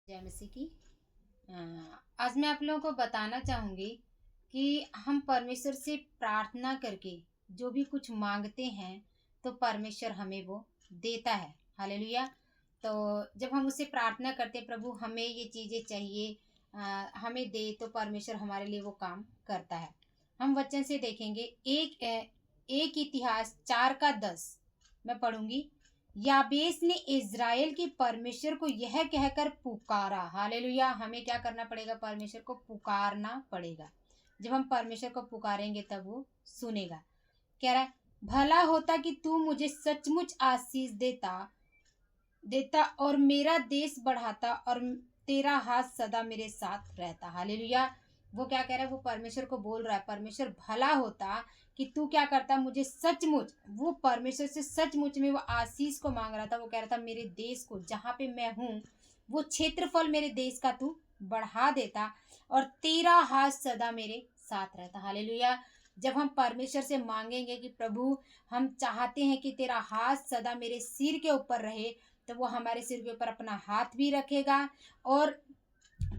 जय मसीह की। आज मैं आप लोगों को बताना चाहूँगी कि हम परमेश्वर से प्रार्थना करके जो भी कुछ मांगते हैं तो परमेश्वर हमें वो देता है। हालेलुया। तो जब हम उससे प्रार्थना करते, प्रभु हमें ये चीज़ें चाहिए, हमें दे, तो परमेश्वर हमारे लिए वो काम करता है। हम वचन से देखेंगे एक इतिहास 4:10 मैं पढ़ूंगी। याबेस ने इज़राइल के परमेश्वर को यह कहकर पुकारा। हालेलुया। हमें क्या करना पड़ेगा? परमेश्वर को पुकारना पड़ेगा। जब हम परमेश्वर को पुकारेंगे तब वो सुनेगा। कह रहा है, भला होता कि तू मुझे सचमुच आशीष देता देता और मेरा देश बढ़ाता और तेरा हाथ सदा मेरे साथ रहता। हालेलुया। वो क्या कह रहा है? वो परमेश्वर को बोल रहा है, परमेश्वर भला होता कि तू क्या करता, मुझे सचमुच, वो परमेश्वर से सचमुच में वो आशीष को मांग रहा था। वो कह रहा था, मेरे देश को, जहाँ पे मैं हूँ, वो क्षेत्रफल मेरे देश का तू बढ़ा देता और तेरा हाथ सदा मेरे साथ रहता। हालेलुया। जब हम परमेश्वर से मांगेंगे कि प्रभु हम चाहते हैं कि तेरा हाथ सदा मेरे सिर के ऊपर रहे, तो वो हमारे सिर के ऊपर अपना हाथ भी रखेगा और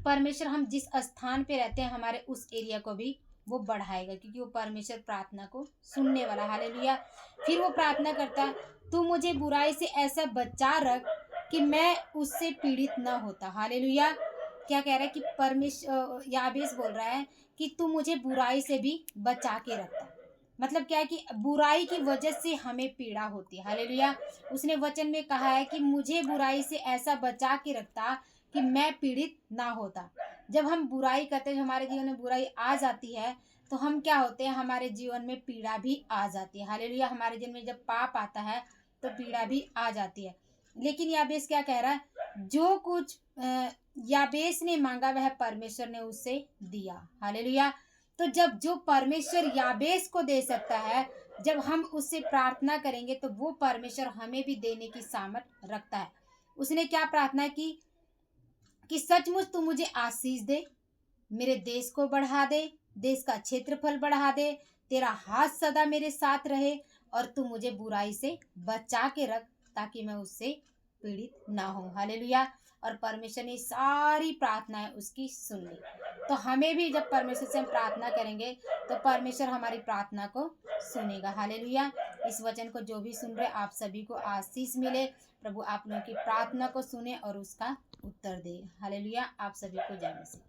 परमेश्वर हम जिस स्थान पे रहते हैं हमारे उस एरिया को भी वो बढ़ाएगा, क्योंकि वो परमेश्वर प्रार्थना को सुनने वाला। हालेलुया। फिर वो प्रार्थना करता, तू मुझे बुराई से ऐसा बचा रख कि मैं उससे पीड़ित ना होता। हालेलुया। क्या कह रहा है कि परमेश्वर याबेस बोल रहा है कि तू मुझे बुराई से भी बचा के रखता। मतलब क्या है कि बुराई की वजह से हमें पीड़ा होती है। हालेलुया। उसने वचन में कहा है कि मुझे बुराई से ऐसा बचा के रखता कि मैं पीड़ित ना होता। जब हम बुराई करते हैं, हमारे जीवन में बुराई आ जाती है, तो हम क्या होते हैं, हमारे जीवन में पीड़ा भी आ जाती है। हालेलुया। हमारे जीवन में जब पाप आता है तो पीड़ा भी आ जाती है। लेकिन याबेस क्या कह रहा है? जो कुछ याबेस ने मांगा वह परमेश्वर ने उससे दिया। हालेलुया। तो जब जो परमेश्वर याबेस को दे सकता है, जब हम उससे प्रार्थना करेंगे तो वो परमेश्वर हमें भी देने की सामर्थ रखता है। उसने क्या प्रार्थना की कि सचमुच तू मुझे आशीष दे, मेरे देश को बढ़ा दे, देश का क्षेत्रफल बढ़ा दे, तेरा हाथ सदा मेरे साथ रहे और तू मुझे बुराई से बचा के रख ताकि मैं उससे पीड़ित ना हूँ। हालेलुया। और परमेश्वर ने सारी प्रार्थनाएं उसकी सुन ली। तो हमें भी जब परमेश्वर से हम प्रार्थना करेंगे तो परमेश्वर हमारी प्रार्थना को सुनेगा। हालेलुया। इस वचन को जो भी सुन रहे, आप सभी को आशीष मिले। प्रभु आप लोगों की प्रार्थना को सुने और उसका उत्तर दे। हालेलुया। आप सभी को जय मसीह।